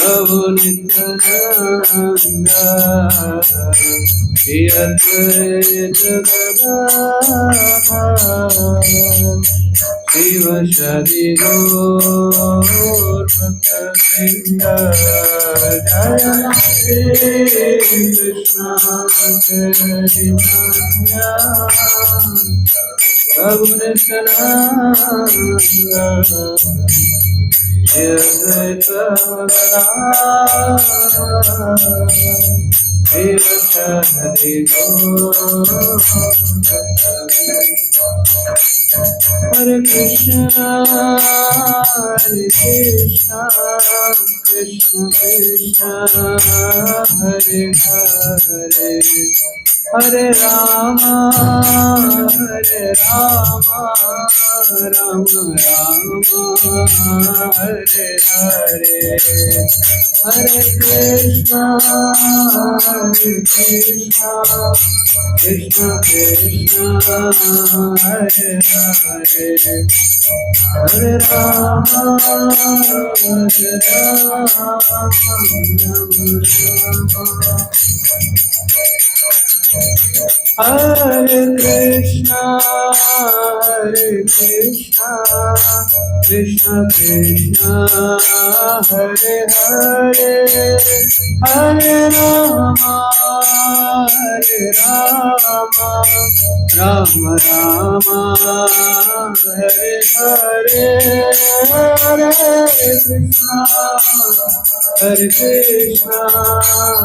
Prabhu Nityananda Shri Advaita Gadadhara Shiva Shadi Gaur Bhakta-vrinda Jaya Shri Krishna Chaitanya Prabhu Nityananda Shri Advaita Gadadhara Shiva Shadi Gaur Hare Krishna, Krishna Krishna, Hare Hare, Hare Rama, Rama Rama, Hare Hare, Hare Krishna, Krishna Krishna, Hare Hare, Hare Rama, Hare Krishna, Krishna Krishna, Hare Hare, Hare Rama, Rama Rama, Hare Hare, Hare Krishna, Krishna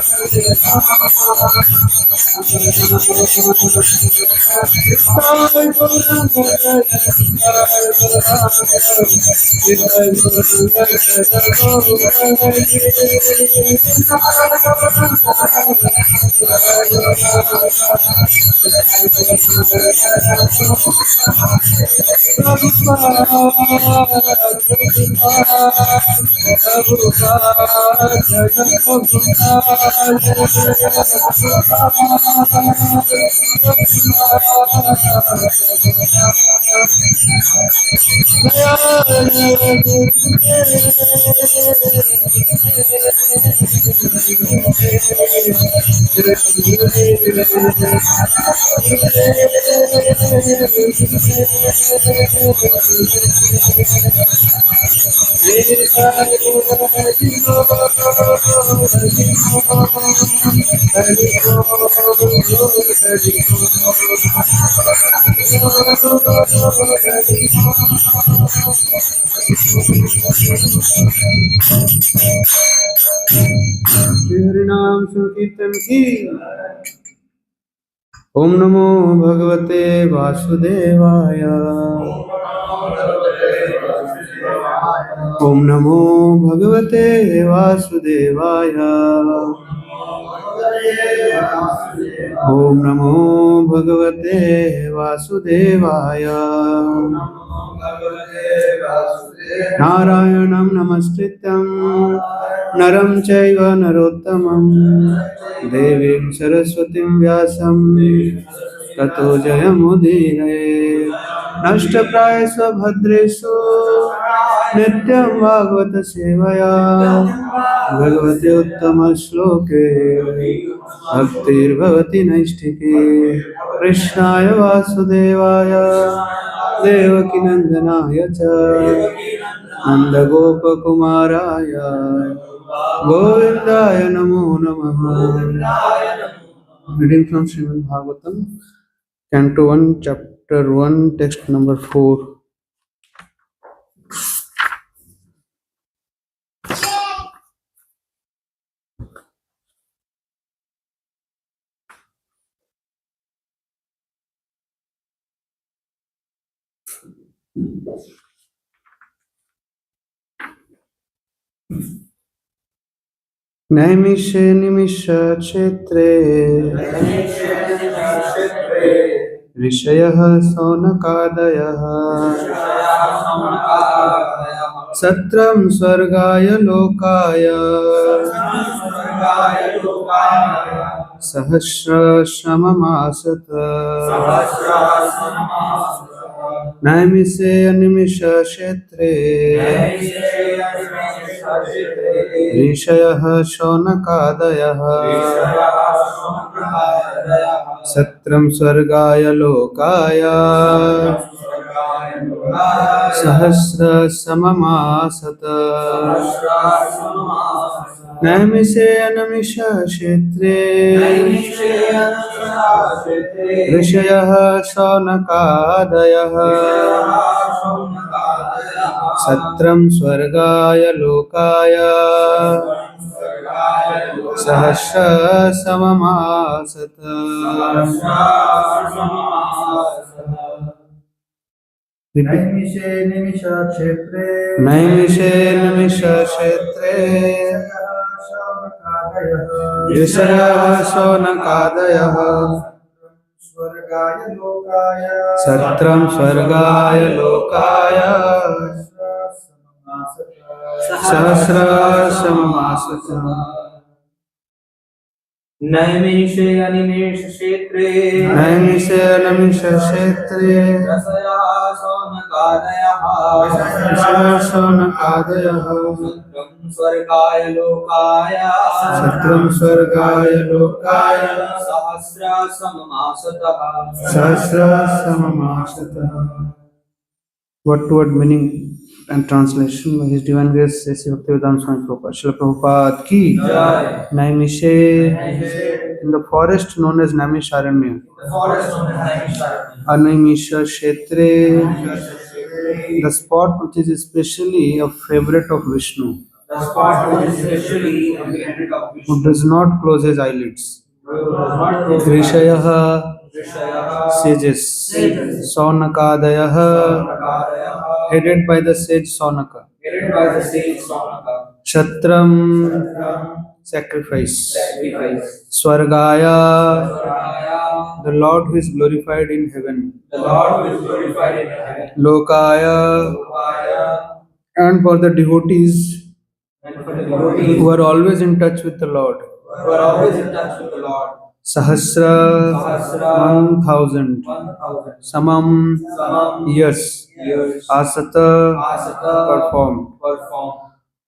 Krishna, Hare Hare, नाम संकीर्तन की। ओम नमो भगवते वासुदेवाय। ओम नमो भगवते वासुदेवाय। Om Namo Bhagavate Vasudevaya. Narayanam Namaskrityam Naram Chaiva Narottamam Devim Saraswatim Vyasam Tato Jayamudire Nashtaprayasva Bhadresu Nityam Bhagavata Sevaya Bhagavate Uttama Shloke Bhaktir Bhavati Naistike Krishnaya Vasudevaya Devaki Nandanaya Cha Nanda Gopa Kumaraya Govindaya Namo Namaha. Reading from Srimad Bhagavatam, Canto 1, Chapter 1, Text number 4. Naimishe nimisha kshetre Rishayah Saunakadayah Satram Swargaya Lokaya Sahasra Shamamasata Naimise Animisha Kshetre Rishayah Saunakadayah Satram Swargaya Lokaya Sahasra Samamasata Naimise Anamisha Kshetre Rishayah Saunakadayah Satram Swargaya Lokaya Sahasra Samamasata. Naimishe Nimisha Kshetre Yasaya Saunakadayah Satram Swargaya Lokaya Sahasra Samamasata. Naimishe Animesha Kshetre Rasaya Saunakadayah Satram Swargaya Lokaya Sahasra Sahasra Word meaning and translation by His Divine Grace Sri Bhaktivedanta Swami Prabhupada. Srila Prabhupada ki Naimishe, in the forest known as Naimisaranya, Anaimisha Kshetre, the spot which is especially a favorite of Vishnu, who does not close his eyelids. Rishayah, sages. Saunakadayah, headed by the sage Saunaka. Shatram, sacrifice. Swargaya, the Lord who is glorified in heaven. Lokaya, and for the devotees who are always in touch with the Lord. Sahasra, 1,000. Samam, years. Asata, performed.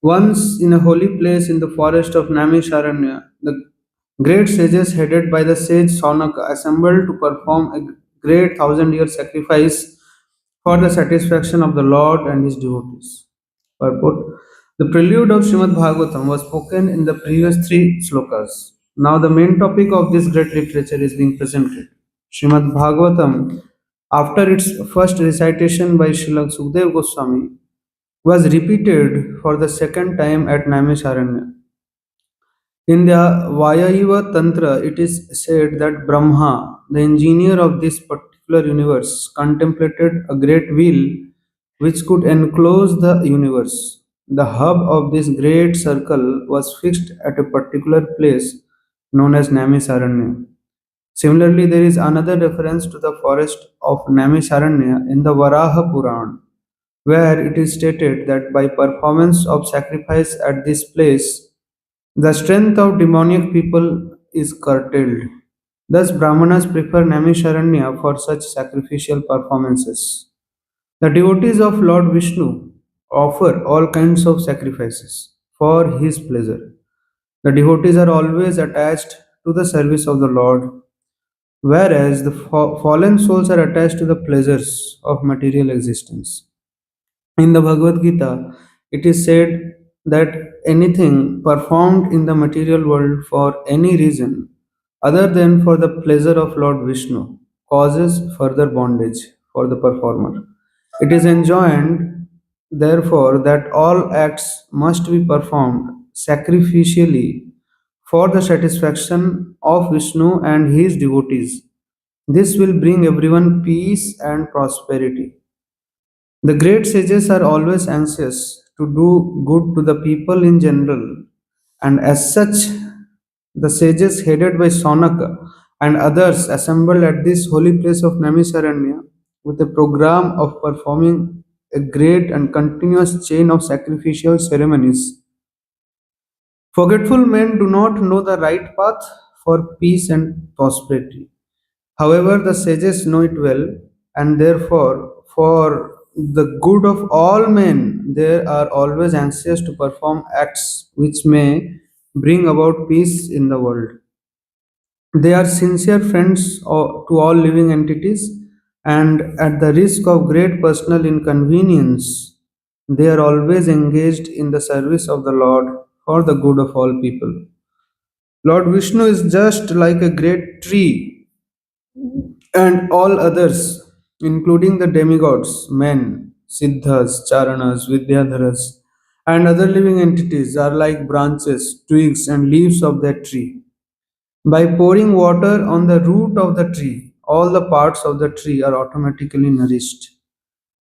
Once in a holy place in the forest of Naimisaranya, the great sages headed by the sage Saunaka assembled to perform a great 1,000-year sacrifice for the satisfaction of the Lord and his devotees. Purport. The prelude of Srimad Bhagavatam was spoken in the previous 3 slokas. Now the main topic of this great literature is being presented. Srimad Bhagavatam, after its first recitation by Srila Sukdev Goswami, was repeated for the second time at Naimisaranya. In the Vayaiva Tantra, it is said that Brahma, the engineer of this particular universe, contemplated a great wheel which could enclose the universe. The hub of this great circle was fixed at a particular place known as Naimisaranya. Similarly, there is another reference to the forest of Naimisaranya in the Varaha Puran, where it is stated that by performance of sacrifice at this place, the strength of demoniac people is curtailed. Thus, Brahmanas prefer Naimisharanya for such sacrificial performances. The devotees of Lord Vishnu offer all kinds of sacrifices for his pleasure. The devotees are always attached to the service of the Lord, whereas the fallen souls are attached to the pleasures of material existence. In the Bhagavad Gita, it is said that anything performed in the material world for any reason other than for the pleasure of Lord Vishnu causes further bondage for the performer. It is enjoined, therefore, that all acts must be performed sacrificially for the satisfaction of Vishnu and his devotees. This will bring everyone peace and prosperity. The great sages are always anxious to do good to the people in general, and as such, the sages headed by Saunaka and others assembled at this holy place of Naimisaranya with a program of performing a great and continuous chain of sacrificial ceremonies. Forgetful men do not know the right path for peace and prosperity. However, the sages know it well, and therefore, for the good of all men, they are always anxious to perform acts which may bring about peace in the world. They are sincere friends to all living entities, and at the risk of great personal inconvenience, they are always engaged in the service of the Lord for the good of all people. Lord Vishnu is just like a great tree, and all others, including the demigods, men, siddhas, charanas, vidyadharas, and other living entities, are like branches, twigs, and leaves of that tree. By pouring water on the root of the tree, all the parts of the tree are automatically nourished.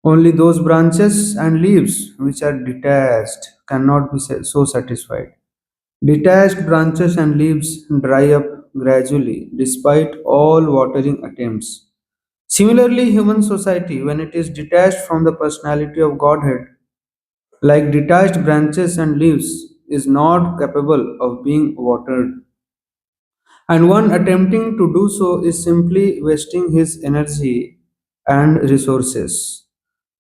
Only those branches and leaves which are detached cannot be so satisfied. Detached branches and leaves dry up gradually despite all watering attempts. Similarly, human society, when it is detached from the personality of Godhead, like detached branches and leaves, is not capable of being watered. And one attempting to do so is simply wasting his energy and resources.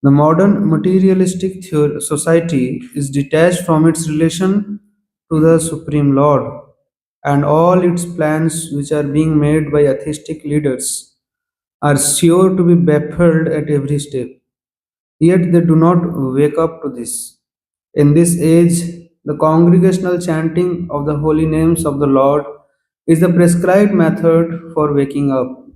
The modern materialistic society is detached from its relation to the Supreme Lord, and all its plans, which are being made by atheistic leaders, are sure to be baffled at every step. Yet they do not wake up to this. In this age, the congregational chanting of the holy names of the Lord is the prescribed method for waking up.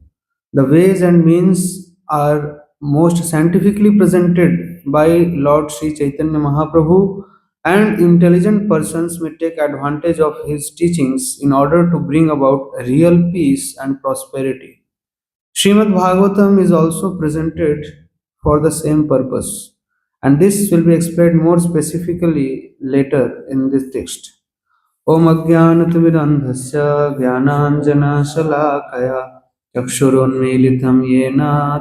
The ways and means are most scientifically presented by Lord Sri Chaitanya Mahaprabhu, and intelligent persons may take advantage of his teachings in order to bring about real peace and prosperity. Srimad Bhagavatam is also presented for the same purpose, and this will be explained more specifically later in this text. Om Ajnanatimirandhasya Jnananjana चक्षुरुन्मीलितं येन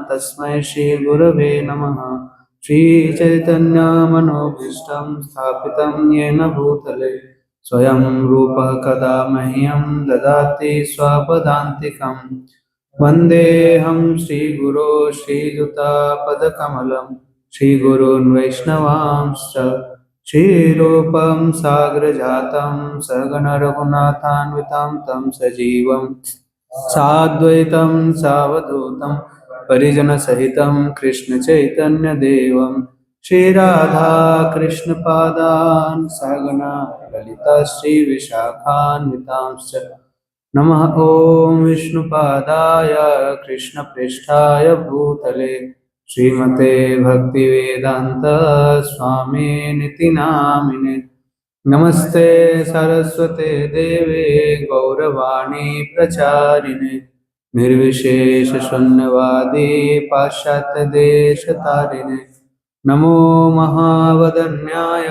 तस्मै श्रीगुरवे नमः श्रीचैतन्यमनोभीष्टं स्थापितं येन भूतले स्वयं रूपः कदा मह्यं ददाति स्वपदान्तिकं वन्देऽहं श्रीगुरो श्रीयुतापदकमलं श्रीगुरून् वैष्णवांश्च श्रीरूपं साग्रजातं सगणरघुनाथान्वितं तं सजीवं साद्वैतं सावधूतं परिजनसहितं कृष्णचैतन्यदेवं श्रीराधाकृष्णपादान् सगणा ललिता श्रीविशाखान्वितांश्च नमः ॐ विष्णुपादाय कृष्णप्रेष्ठाय भूतले श्रीमते भक्तिवेदान्त स्वामिनिति नामिने नमस्ते सरस्वते देवे गौरवाणी प्रचारिणे निर्विशेषशून्यवादी पाश्चात्यदेशतारिणे नमो महावदन्याय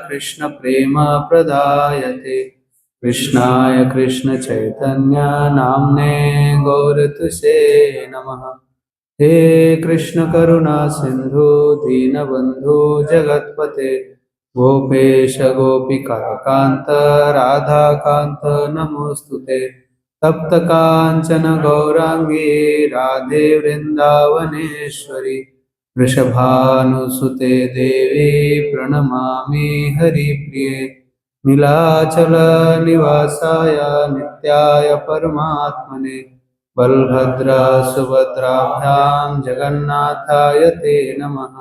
कृष्णप्रेमप्रदायते कृष्णाय कृष्ण चैतन्य नामने गौरतुसे नमः। हे कृष्ण करुणा सिंधु दीनबंधु जगतपते गोपेश गोपिका कांत राधा कांत नमोस्तुते। तप्त कांचन गौरांगी राधे वृंदावनेश्वरी वृषभानुसुते देवी प्रणमामि हरिप्रिये। नीलाचल निवासाय नित्याय परमात्मने बलभद्र सुभद्राभ्यां जगन्नाथाय ते नमः।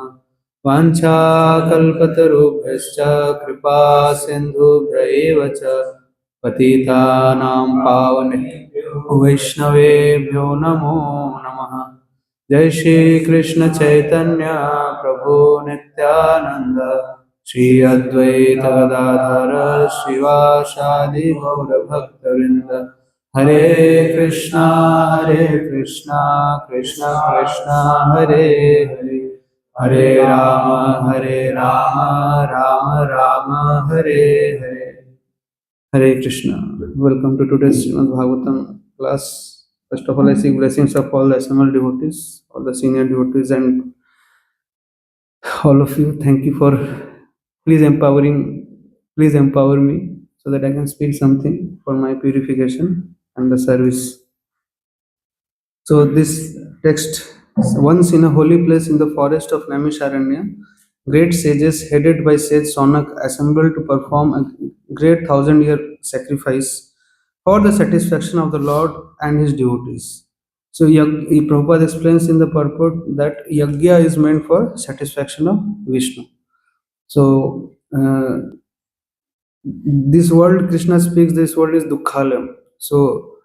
वाञ्छाकल्पतरुभ्यश्च कृपा सिन्धुभ्य एव च पतितानां पावनेभ्यो वैष्णवेभ्यो नमो नमः। जय श्री कृष्ण चैतन्य प्रभु नित्यानंद श्री अद्वैत गदाधर शिवासादि गौरभक्तवृंद। हरे Krishna Krishna Krishna Hare Hare Hare Ram Ram Ram Hare Hare. Hare Krishna. Welcome to today's Srimad Bhagavatam class. First of all, I seek blessings of all the assembled devotees, all the senior devotees, and all of you. Thank you for please please empower me so that I can speak something for my purification and the service. So this text, once in a holy place in the forest of Naimisaranya, great sages headed by sage Saunak assembled to perform a great thousand-year sacrifice for the satisfaction of the Lord and his devotees. So Prabhupada explains in the purport that yajna is meant for satisfaction of Vishnu. So this world, Krishna speaks, this world is dukkhalam. So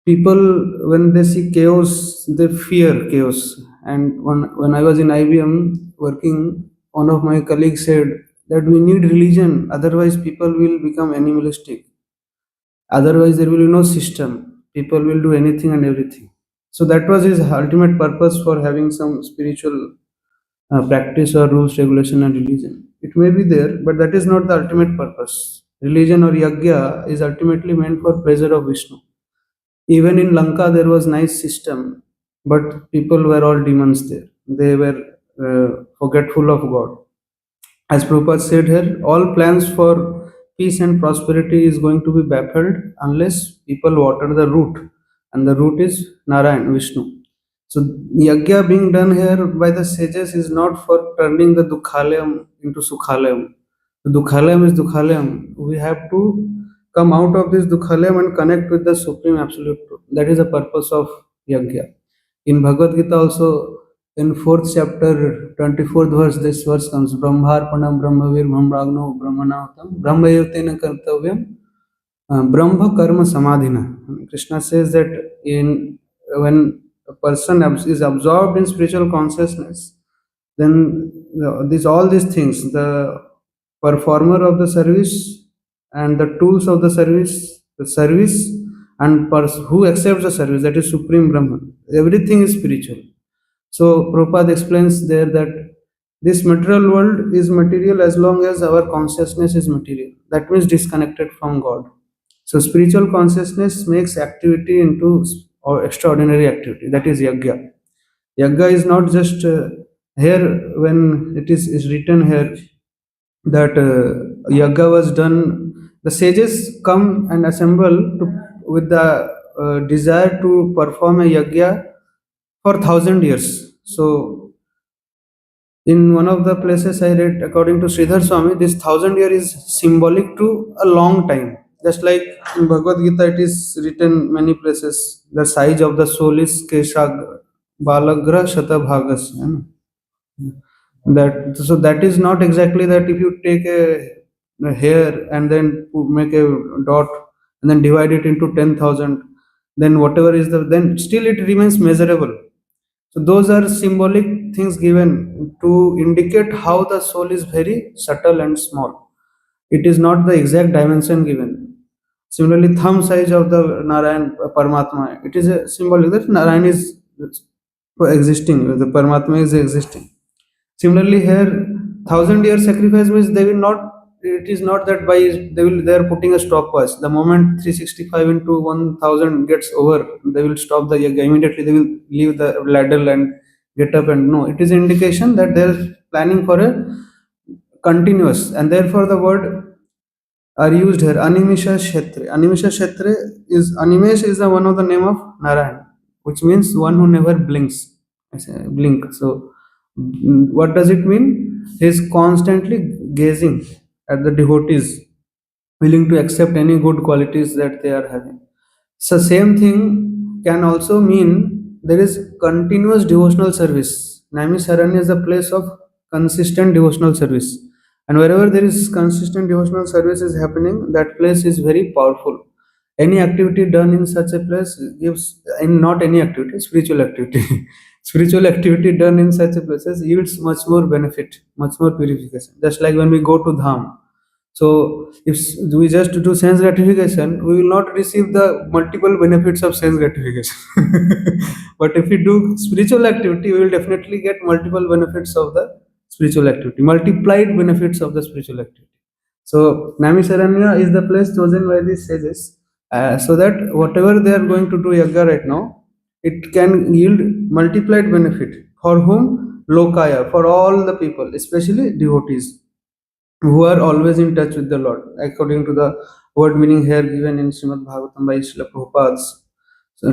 people, when they see chaos, they fear chaos. And when I was in IBM working, one of my colleagues said that we need religion, otherwise people will become animalistic. Otherwise there will be no system. People will do anything and everything. So that was his ultimate purpose for having some spiritual practice or rules, regulation, and religion. It may be there, but that is not the ultimate purpose. Religion or yajna is ultimately meant for pleasure of Vishnu. Even in Lanka, there was nice system, but people were all demons there. They were forgetful of God. As Prabhupada said here, all plans for peace and prosperity is going to be baffled unless people water the root, and the root is Narayan, Vishnu. So yajna being done here by the sages is not for turning the dukhalayam into sukhalayam. The dukhalayam is dukhalayam. We have to come out of this dukhalayam and connect with the supreme absolute truth. That is the purpose of yajna. In Bhagavad Gita also, in 4th chapter, 24th verse, this verse comes, Brahmarpanam Brahmavir Brahmragno Brahmanahutam Brahmayutena Kartavyam Brahma Karma Samadhina. Krishna says that when a person is absorbed in spiritual consciousness, then all these things, the performer of the service and the tools of the service, and who accepts the service, that is Supreme Brahman. Everything is spiritual. So Prabhupada explains there that this material world is material as long as our consciousness is material. That means disconnected from God. So spiritual consciousness makes activity into or extraordinary activity. That is yajna. Yajna is not just here when is written here that yajna was done. The sages come and assemble with the desire to perform a yajna for 1,000 years. So in one of the places I read, according to Sridhar Swami, this 1,000 year is symbolic to a long time. Just like in Bhagavad Gita, it is written many places. The size of the soul is Keshagra, Balagra Shatabhagas. That is not exactly that if you take a hair and then make a dot and then divide it into 10,000, then whatever is then still it remains measurable. So those are symbolic things given to indicate how the soul is very subtle and small. It is not the exact dimension given. Similarly, thumb size of the Narayan Paramatma, it is a symbolic that Narayan is existing, the Paramatma is existing. Similarly, here 1,000 year sacrifice means they will not it is not that by they are putting a stopwatch. The moment 365 into 1000 gets over, they will stop the yajna immediately. They will leave the ladle and get up, and no, it is an indication that they are planning for a continuous, and therefore the word are used here. Animisha Kshetre. Animisha Kshetre is Animesh is the one of the name of Narayan, which means one who never blinks. I say blink. So what does it mean? He is constantly gazing at the devotees, willing to accept any good qualities that they are having. So same thing can also mean there is continuous devotional service. Naimisaranya is a place of consistent devotional service. And wherever there is consistent devotional service is happening, that place is very powerful. Any activity done in such a place gives, in not any activity, spiritual activity. Spiritual activity done in such a places yields much more benefit, much more purification. Just like when we go to Dham, so if we just do sense gratification, we will not receive the multiple benefits of sense gratification. But if we do spiritual activity, we will definitely get multiple benefits of the spiritual activity, multiplied benefits of the spiritual activity. So Naimisaranya is the place chosen by these sages, so that whatever they are going to do yajna right now, it can yield multiplied benefit for whom? Lokaya, for all the people, especially devotees who are always in touch with the Lord, according to the word meaning here given in Srimad Bhagavatam by Srila Prabhupada's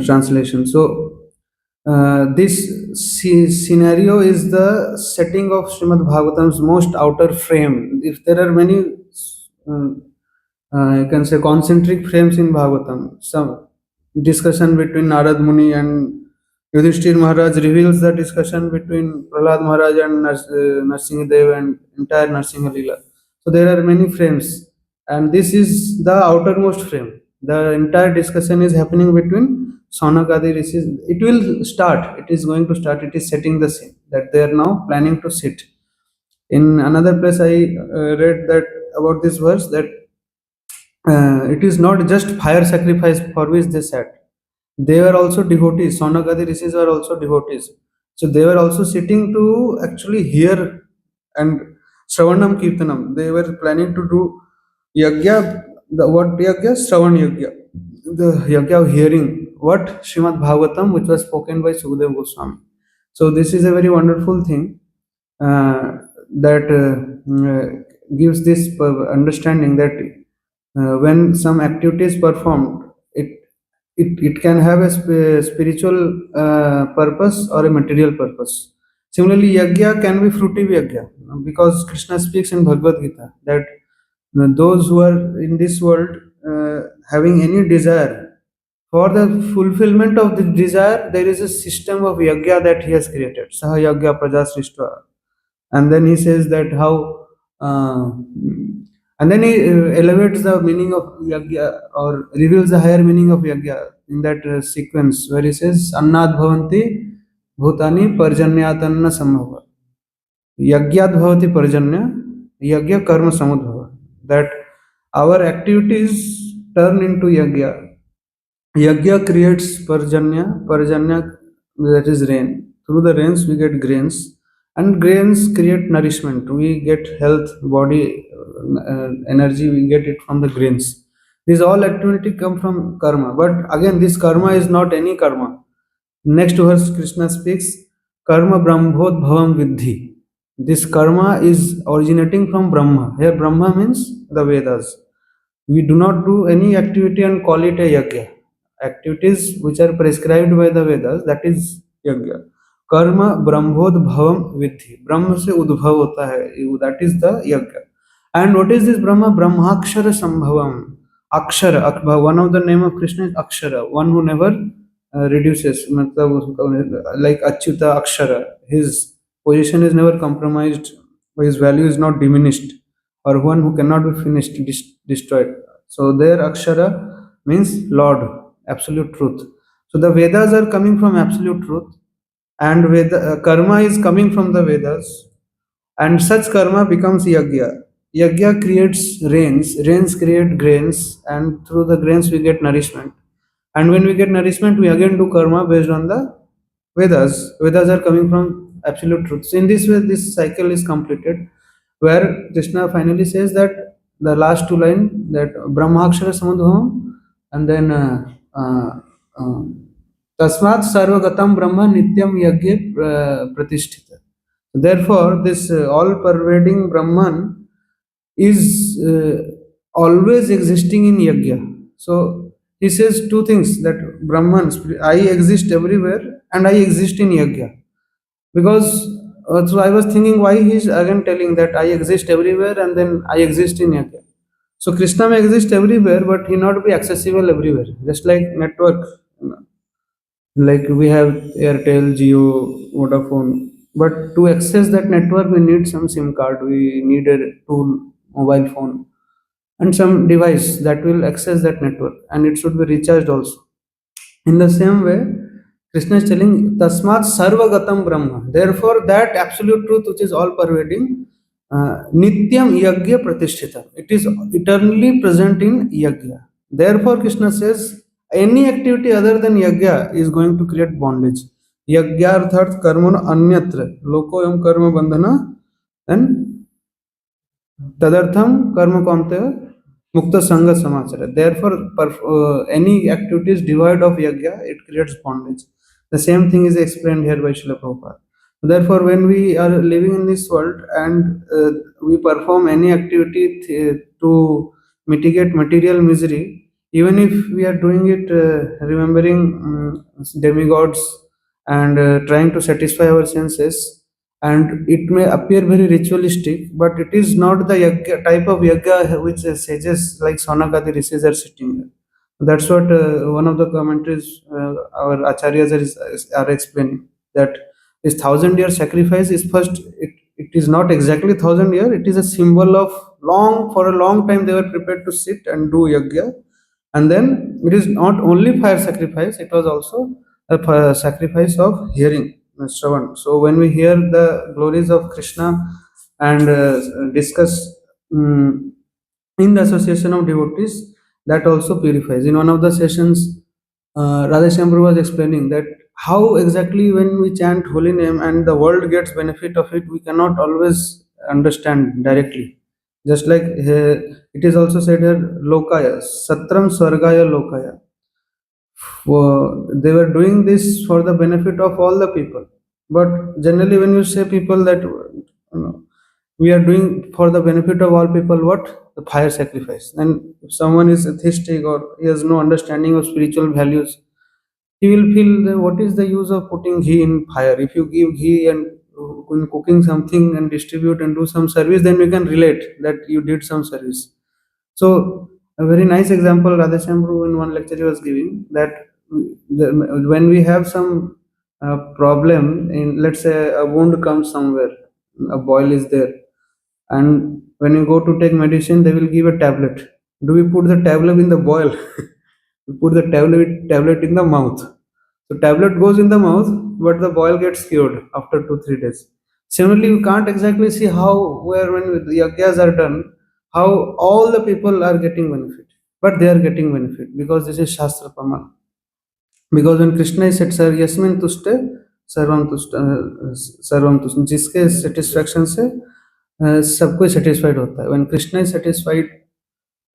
translation. So, this scenario is the setting of Srimad Bhagavatam's most outer frame. If there are many, uh, you can say, concentric frames in Bhagavatam, some discussion between Narad Muni and Yudhishthir Maharaj reveals the discussion between Prahlad Maharaj and Narsinga Dev and entire Narsinga Leela. So there are many frames, and this is the outermost frame. The entire discussion is happening between Saunaka Rishi. It will start. It is going to start. It is setting the scene that they are now planning to sit. In another place, I read that about this verse that it is not just fire sacrifice for which they sat. They were also devotees. Saunakadi rishis were also devotees. So they were also sitting to actually hear and Shravanam Kirtanam. They were planning to do yagya. The what yagya? Shravan yagya. The yagya of hearing what Srimad Bhagavatam, which was spoken by Sukadeva Goswami. So this is a very wonderful thing that gives this understanding that when some activity is performed, it can have a spiritual purpose or a material purpose. Similarly, yajna can be fruitive yajna, because Krishna speaks in Bhagavad Gita that those who are in this world having any desire, for the fulfillment of the desire, there is a system of yajna that he has created. Saha yajna praja srishtva. And then he says that how, and then he elevates the meaning of yajna or reveals the higher meaning of yajna in that sequence where he says annad bhavanti bhutani parjanyatanna sambhava yagyad bhavati parjanya yajna karma samudbhava, that our activities turn into yajna. Yajna creates parjanya, parjanya, that is rain. Through the rains we get grains, and grains create nourishment. We get health, body, energy. We get it from the grains. These all activity come from karma. But again, this karma is not any karma. Next verse, Krishna speaks, karma brahmodh bhavam vidhi. This karma is originating from Brahma. Here, Brahma means the Vedas. We do not do any activity and call it a yajna. Activities which are prescribed by the Vedas, that is yajna. Karma brahmodh bhavam vidhi. Brahma se udbhav hota hai. That is the yajna. And what is this Brahma? Brahmakshara sambhavam. Akshara, one of the name of Krishna is Akshara, one who never reduces. Like Achyuta Akshara. His position is never compromised, his value is not diminished, or one who cannot be finished, destroyed. So there Akshara means Lord, absolute truth. So the Vedas are coming from absolute truth, and karma is coming from the Vedas, and such karma becomes yajna. Yajna creates rains, rains create grains, and through the grains we get nourishment. And when we get nourishment, we again do karma based on the Vedas. Vedas are coming from absolute truth. So in this way, this cycle is completed, where Krishna finally says that the last two lines, that Brahmakshara Samudbhavam, and then Tasmat Sarvagatam Brahma Nityam Yagye Pratisthita. Therefore, this all-pervading Brahman is always existing in Yajna. So he says two things, that Brahman, I exist everywhere and I exist in Yajna. Because so I was thinking why he is again telling that I exist everywhere and then I exist in Yajna. So Krishna may exist everywhere, but he not be accessible everywhere. Just like network, like we have Airtel, Jio, Vodafone. But to access that network, we need some SIM card. We need a tool, mobile phone, and some device that will access that network, and it should be recharged also. In the same way, Krishna is telling Tasmat Sarvagatam Brahma. Therefore, that absolute truth which is all pervading, Nityam Yagya Pratishtita. It is eternally present in Yagya. Therefore, Krishna says any activity other than Yagya is going to create bondage. Yagya arthat karmana anyatra. Loko yam karma bandhana. And tadartham karma kamte mukta sangha samachara. Therefore, any activity is devoid of yajna, it creates bondage. The same thing is explained here by Srila Prabhupada. Therefore, when we are living in this world and we perform any activity to mitigate material misery, even if we are doing it remembering demigods and trying to satisfy our senses, and it may appear very ritualistic, but it is not the yagya, type of yagya which sages like Saunaka Rishi are sitting here. That's what one of the commentaries our acharyas are explaining, that this 1,000 year sacrifice is first, it is not exactly 1,000 year, it is a symbol of long, for a long time they were prepared to sit and do yagya. And then it is not only fire sacrifice, it was also a sacrifice of hearing, Shravan. So when we hear the glories of Krishna and discuss in the association of devotees, that also purifies. In one of the sessions, Radheshyam Prabhu was explaining that how exactly when we chant holy name and the world gets benefit of it, we cannot always understand directly. Just like it is also said here, Lokaya, Satram Swargaya Lokaya. They were doing this for the benefit of all the people. But generally, when you say people that we are doing for the benefit of all people, what? The fire sacrifice. And if someone is atheistic or he has no understanding of spiritual values, he will feel that what is the use of putting ghee in fire? If you give ghee and in cooking something and distribute and do some service, then we can relate that you did some service. So a very nice example Radheshyam Prabhu in one lecture he was giving, that when we have some problem in, let's say a wound comes somewhere, a boil is there, and when you go to take medicine, they will give a tablet. Do we put the tablet in the boil? We put the tablet in the mouth. So tablet goes in the mouth, but the boil gets cured after 2-3 days. Similarly, you can't exactly see how, where when the yagyas are done, how all the people are getting benefit, but they are getting benefit because this is Shastra Praman. Because when Krishna is said, Sir Yasmin Tushte, Sarvam Tushte, जिसके satisfaction से सब कोई satisfied होता है. When Krishna is satisfied,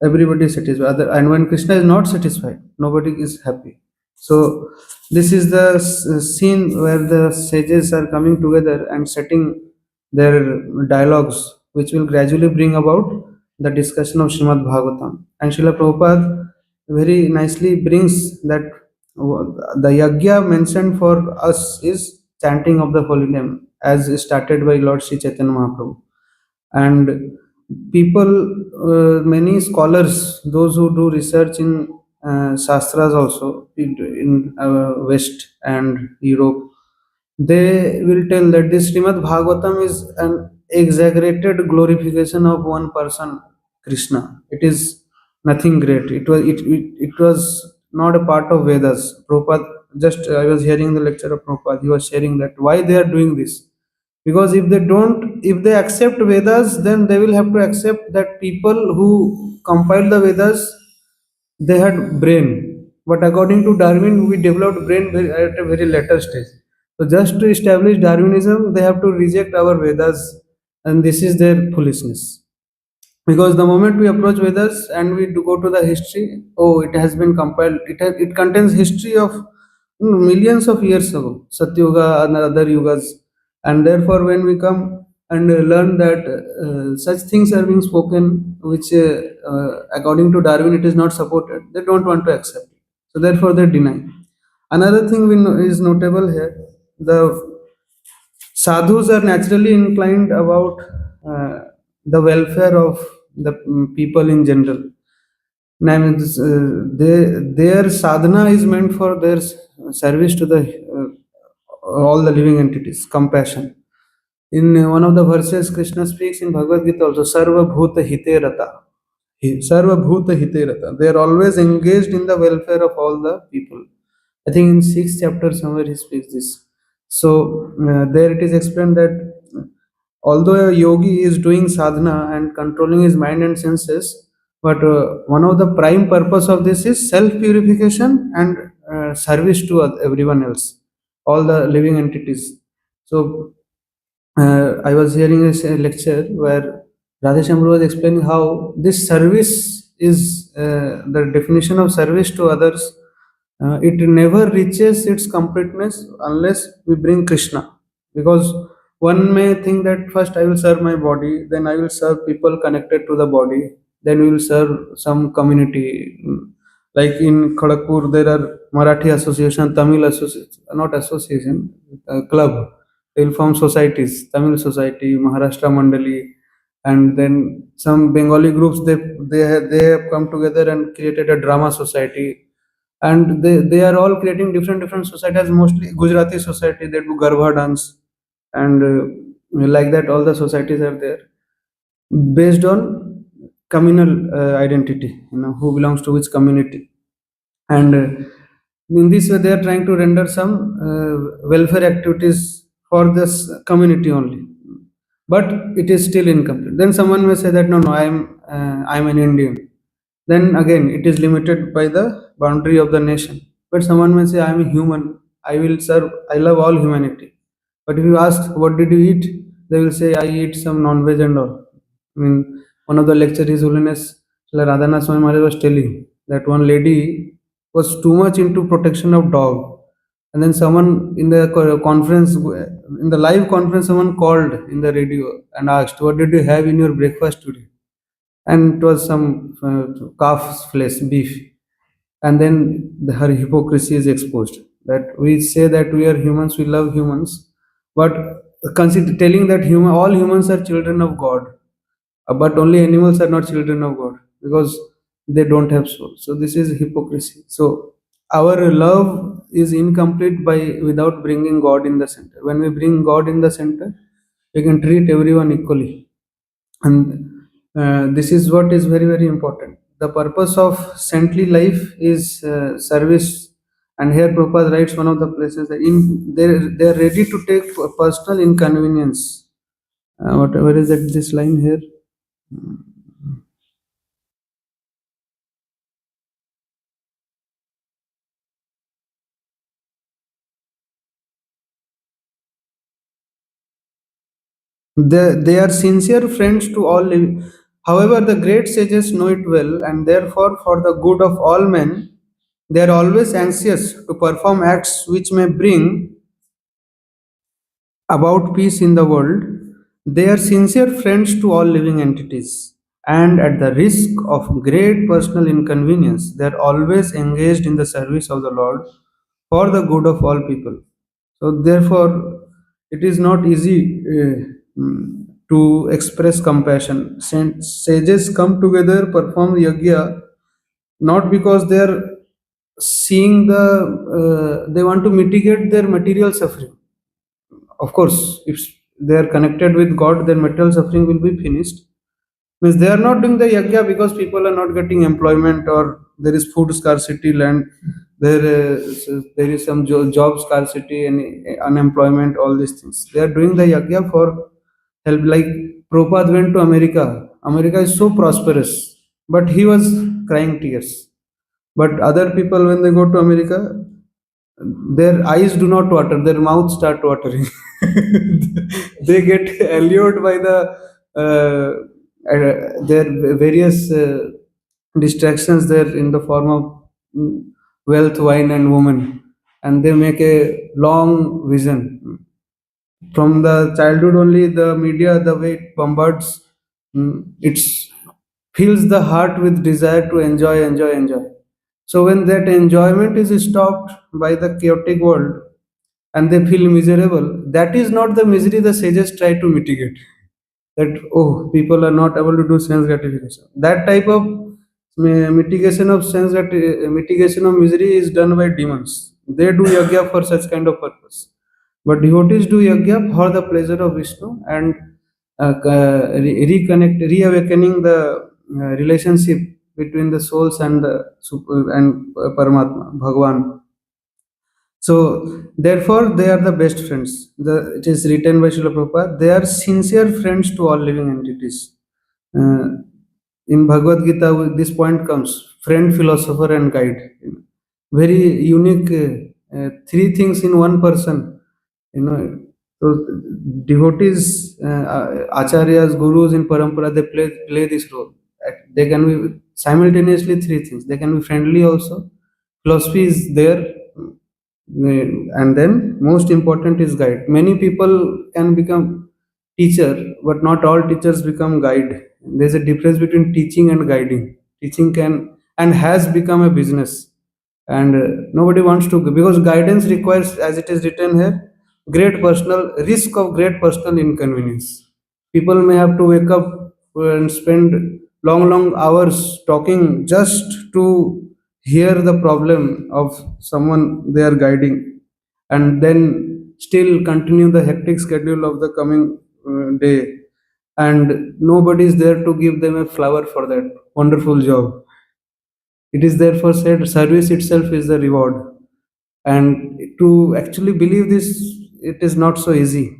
everybody is satisfied. And when Krishna is not satisfied, nobody is happy. So this is the scene where the sages are coming together and setting their dialogues, which will gradually bring about the discussion of Srimad Bhagavatam. And Srila Prabhupada very nicely brings that the yagya mentioned for us is chanting of the holy name, as started by Lord Sri Chaitanya Mahaprabhu. And people, many scholars, those who do research in shastras also in West and Europe, they will tell that this Srimad Bhagavatam is an exaggerated glorification of one person, Krishna. It is nothing great. It was not a part of Vedas. Prabhupada, just I was hearing the lecture of Prabhupada, he was sharing that why they are doing this. Because if they accept Vedas, then they will have to accept that people who compiled the Vedas, they had brain. But according to Darwin, we developed brain at a very later stage. So just to establish Darwinism, they have to reject our Vedas, and this is their foolishness. Because the moment we approach Vedas and we do go to the history, oh, it has been compiled. It contains history of millions of years ago, Satyuga and other yugas, and therefore when we come and learn that such things are being spoken, which according to Darwin it is not supported, they don't want to accept it. So therefore they deny. Another thing is notable here: the sadhus are naturally inclined about the welfare of the people in general. I mean, their sadhana is meant for their service to the all the living entities, compassion. In one of the verses, Krishna speaks in Bhagavad Gita also, Sarva Bhuta Hite Rata. Sarva Bhuta Hite Rata. They are always engaged in the welfare of all the people. I think in sixth chapter somewhere he speaks this. So there it is explained that although a yogi is doing sadhana and controlling his mind and senses, but one of the prime purpose of this is self purification and service to everyone else, all the living entities. So I was hearing a lecture where Radheshyam was explaining how this service is the definition of service to others. It never reaches its completeness unless we bring Krishna. Because one may think that first I will serve my body, then I will serve people connected to the body, then we will serve some community. Like in Kharagpur, there are Marathi Association, Tamil Association, not association, club. They will form societies, Tamil Society, Maharashtra Mandali, and then some Bengali groups. They have come together and created a drama society, and they are all creating different societies. Mostly Gujarati society, they do Garba dance, and like that, all the societies are there based on communal identity. Who belongs to which community, and in this way they are trying to render some welfare activities for this community only, but it is still incomplete. Then someone may say that no, I'm an Indian. Then again it is limited by the boundary of the nation. But someone may say I'm a human, I will serve, I love all humanity. But if you ask what did you eat, they will say I eat some non-veg and all. I mean, one of the lecture His Holiness Srila Radhanath Swami Maharaj was telling that one lady was too much into protection of dog, and then someone in the conference, in the live conference, someone called in the radio and asked, what did you have in your breakfast today? And it was some calf's flesh, beef. And then her hypocrisy is exposed, that we say that we are humans, we love humans, but consider telling that all humans are children of God, but only animals are not children of God because they don't have soul. So this is hypocrisy. So our love is incomplete by without bringing God in the center. When we bring God in the center, we can treat everyone equally, and this is what is very important. The purpose of saintly life is service. And here Prabhupada writes one of the places that they are ready to take personal inconvenience. Whatever is that this line here? They are sincere friends to all living. However, the great sages know it well, and therefore, for the good of all men, they are always anxious to perform acts which may bring about peace in the world. They are sincere friends to all living entities, and at the risk of great personal inconvenience, they are always engaged in the service of the Lord for the good of all people. So, therefore, it is not easy to express compassion. Sages come together, perform yajna, not because they are seeing they want to mitigate their material suffering. Of course, if they are connected with God, their material suffering will be finished. Means they are not doing the yajna because people are not getting employment, or there is food scarcity, land there is some job scarcity and unemployment, all these things. They are doing the yajna for help. Like Prabhupada went to America. America is so prosperous, but he was crying tears. But other people, when they go to America, their eyes do not water, their mouths start watering. They get allured by the there are various distractions there in the form of wealth, wine, and woman, and they make a long vision. From the childhood only, the media, the way it bombards, it fills the heart with desire to enjoy, enjoy, enjoy. So when that enjoyment is stopped by the chaotic world and they feel miserable, that is not the misery the sages try to mitigate. That, oh, people are not able to do sense gratification. That type of mitigation of mitigation of misery is done by demons. They do yajna for such kind of purpose. But devotees do yajna for the pleasure of Vishnu and reawakening the relationship between the souls and Paramatma, Bhagwan. So therefore, they are the best friends. It is written by Srila Prabhupada. They are sincere friends to all living entities. Uh, in Bhagavad Gita, this point comes: friend, philosopher, and guide. Very unique, three things in one person. You know, so devotees, acharyas, gurus in parampara, they play this role. They can be simultaneously three things. They can be friendly also. Philosophy is there, and then most important is guide. Many people can become teacher, but not all teachers become guide. There's a difference between teaching and guiding. Teaching can and has become a business, and nobody wants to, because guidance requires, as it is written here, great personal risk of great personal inconvenience. People may have to wake up and spend long hours talking just to hear the problem of someone they are guiding, and then still continue the hectic schedule of the coming day, and nobody is there to give them a flower for that wonderful job. It is therefore said service itself is the reward, and to actually believe this, it is not so easy.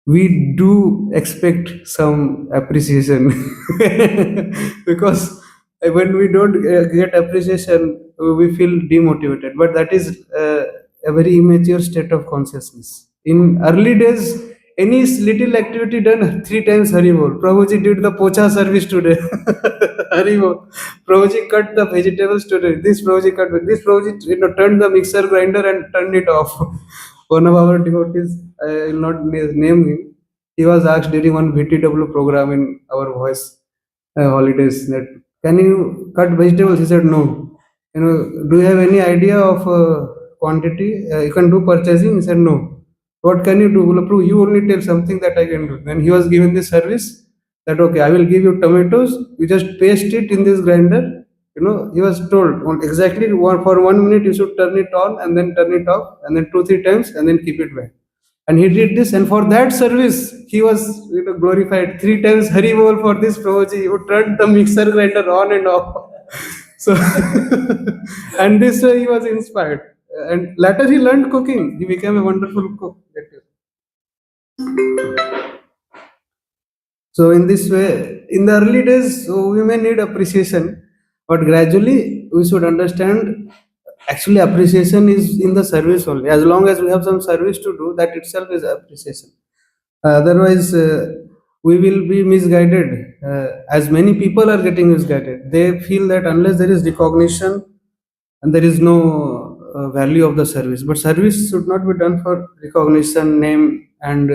We do expect some appreciation because when we don't get appreciation, we feel demotivated, but that is a very immature state of consciousness. In early days, any little activity done, three times Haribol. Prabhuji did the pocha service today. Haribol. Prabhuji cut the vegetables today. This Prabhuji cut. This Prabhuji, turned the mixer grinder and turned it off. One of our devotees, I will not name him. He was asked during one VTW program in our voice holidays that, can you cut vegetables? He said no. Do you have any idea of quantity? You can do purchasing? He said no. What can you do? Well, Prabhu, you only tell something that I can do. Then he was given this service that, okay, I will give you tomatoes. You just paste it in this grinder. He was told exactly for 1 minute you should turn it on and then turn it off, and then two, three times, and then keep it back. And he did this, and for that service, he was glorified. Three times Hari Bol for this Prabhuji, who turned the mixer grinder on and off. So, and this way he was inspired. And later he learned cooking. He became a wonderful cook. So in this way, in the early days, we may need appreciation, but gradually we should understand actually appreciation is in the service only. As long as we have some service to do, that itself is appreciation. Otherwise, we will be misguided. As many people are getting misguided, they feel that unless there is recognition and there is no value of the service. But service should not be done for recognition, name, and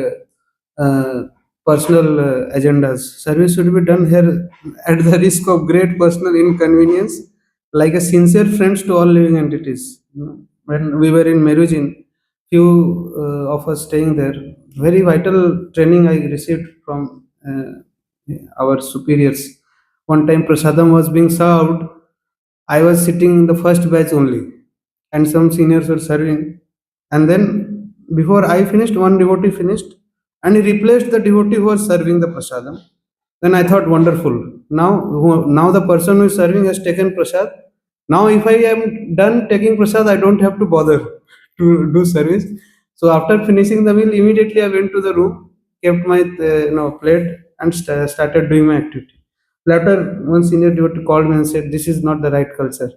personal agendas. Service should be done here at the risk of great personal inconvenience, like a sincere friends to all living entities. When we were in Merujin, few of us staying there, very vital training I received from our superiors. One time prasadam was being served. I was sitting in the first batch only, and some seniors were serving. And then, before I finished, one devotee finished, and he replaced the devotee who was serving the prasadam. Then I thought, wonderful. Now the person who is serving has taken prasad. Now, if I am done taking prasad, I don't have to bother to do service. So after finishing the meal, immediately I went to the room, kept my plate, and started doing my activity. Later, one senior devotee called me and said, "This is not the right culture.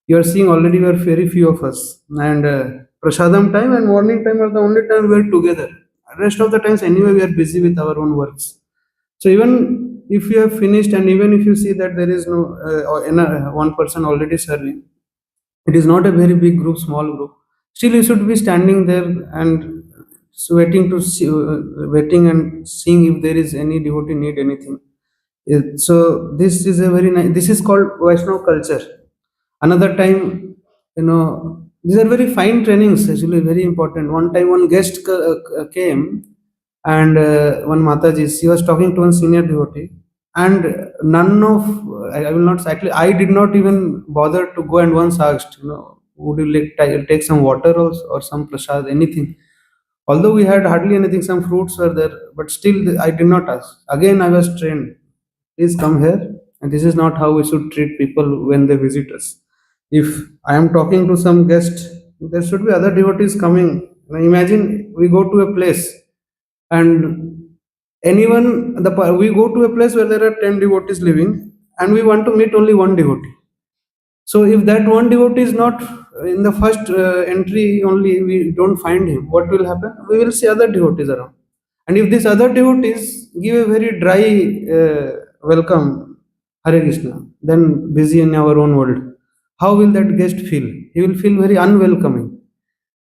You are seeing already we are very few of us, and prasadam time and morning time are the only time we are together. Rest of the times, anyway, we are busy with our own works. So even if you have finished, and even if you see that there is no one person already serving, it is not a very big group, small group. Still, you should be standing there and waiting to see, waiting and seeing if there is any devotee need anything. So this is a very nice. This is called Vaishnava culture. Another time, these are very fine trainings. Actually, very important. One time, one guest came, and one Mataji, she was talking to one senior devotee, and none of I will not actually. I did not even bother to go and once asked, would you like take some water or some prasad, anything. Although we had hardly anything, some fruits were there, but still I did not ask. Again, I was trained. Please come here, and this is not how we should treat people when they visit us. If I am talking to some guest, there should be other devotees coming. Now imagine we go to a place, and we go to a place where there are 10 devotees living, and we want to meet only one devotee. So if that one devotee is not in the first entry only, we don't find him, what will happen? We will see other devotees around. And if these other devotees give a very dry welcome, Hare Krishna, then busy in our own world, how will that guest feel? He will feel very unwelcoming.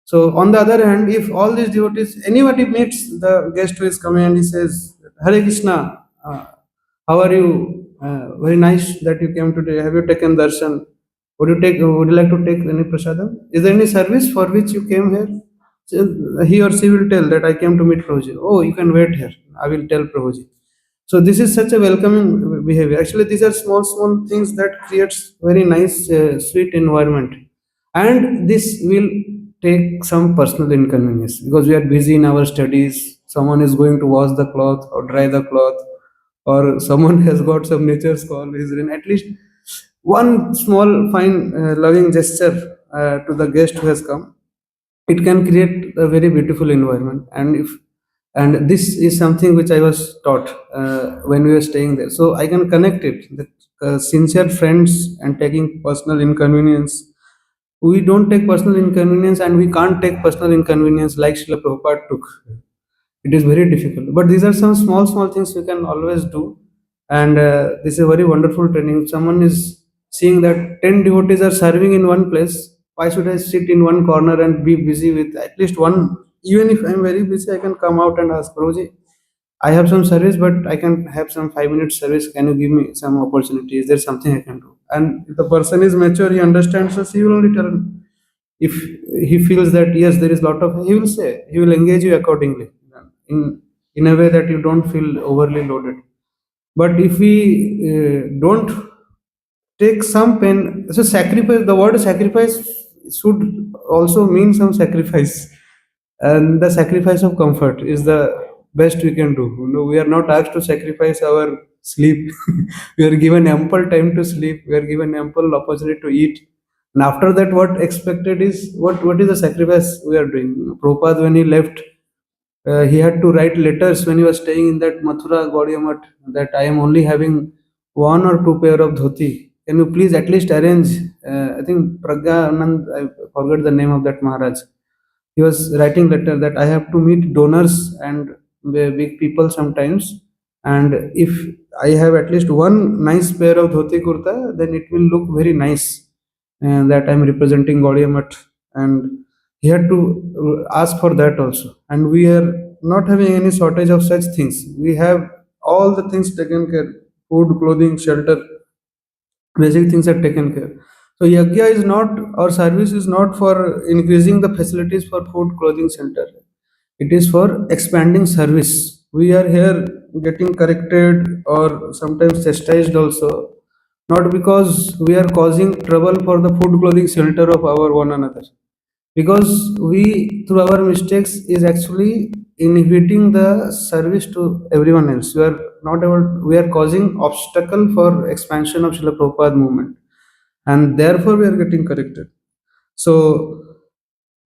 So on the other hand, if all these devotees, anybody meets the guest who is coming and he says, Hare Krishna, how are you? Very nice that you came today. Have you taken darshan? Would you like to take any prasadam? Is there any service for which you came here? So he or she will tell that I came to meet Prabhuji. Oh, you can wait here. I will tell Prabhuji. So this is such a welcoming behavior. Actually, these are small things that creates very nice, sweet environment, and this will take some personal inconvenience because we are busy in our studies. Someone is going to wash the cloth or dry the cloth, or someone has got some nature's call. Is in at least one small, fine, loving gesture to the guest who has come. It can create a very beautiful environment, and this is something which I was taught when we were staying there. So I can connect it. That sincere friends and taking personal inconvenience. We don't take personal inconvenience, and we can't take personal inconvenience like Srila Prabhupada took. It is very difficult. But these are some small things we can always do. And this is a very wonderful training. If someone is seeing that 10 devotees are serving in one place, why should I sit in one corner and be busy with at least one? Even if I'm very busy, I can come out and ask Prabhuji, I have some service, but I can have some 5 minute service. Can you give me some opportunity? Is there something I can do? And if the person is mature, he understands us, he will only tell. If he feels that yes, there is lot of, he will say, he will engage you accordingly in a way that you don't feel overly loaded. But if we don't take some pain, so sacrifice, the word sacrifice should also mean some sacrifice, and the sacrifice of comfort is the best we can do. We are not asked to sacrifice our sleep. We are given ample time to sleep, we are given ample opportunity to eat, and after that what expected is, what is the sacrifice we are doing? Prabhupada, when he left, he had to write letters when he was staying in that Mathura Gaudiya Math, that I am only having one or two pair of dhoti. Can you please at least arrange? I think Pragya Anand, I forgot the name of that Maharaj. He was writing letter that I have to meet donors and big people sometimes, and if I have at least one nice pair of dhoti kurta, then it will look very nice, and that I am representing Gaudiya Math, and he had to ask for that also. And we are not having any shortage of such things. We have all the things taken care: food, clothing, shelter, basic things are taken care. So yajna is not, or service is not for increasing the facilities for food, clothing, shelter. It is for expanding service. We are here getting corrected or sometimes chastised also, not because we are causing trouble for the food, clothing, shelter of our one another, because we, through our mistakes, is actually inhibiting the service to everyone else. We are causing obstacle for expansion of Srila Prabhupada movement, and therefore we are getting corrected. So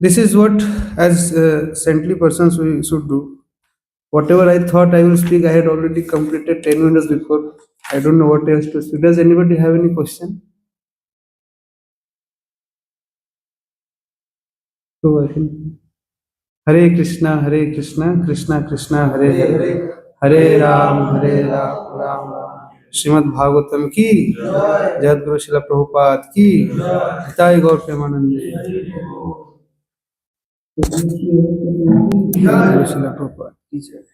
this is what, as saintly persons, we should do. Whatever I thought I will speak, I had already completed 10 minutes before. I don't know what else to speak. Does anybody have any question? Go ahead. Hare Krishna, Hare Krishna, Krishna Krishna, Hare Hare, Hare Ram, Ram Ram. Shrimad Bhagavatam की जगद्गुरु श्रील प्रभुपाद की हिताय गौर प्रेमानंद जगद्गुरु श्रील प्रभुपाद की जय।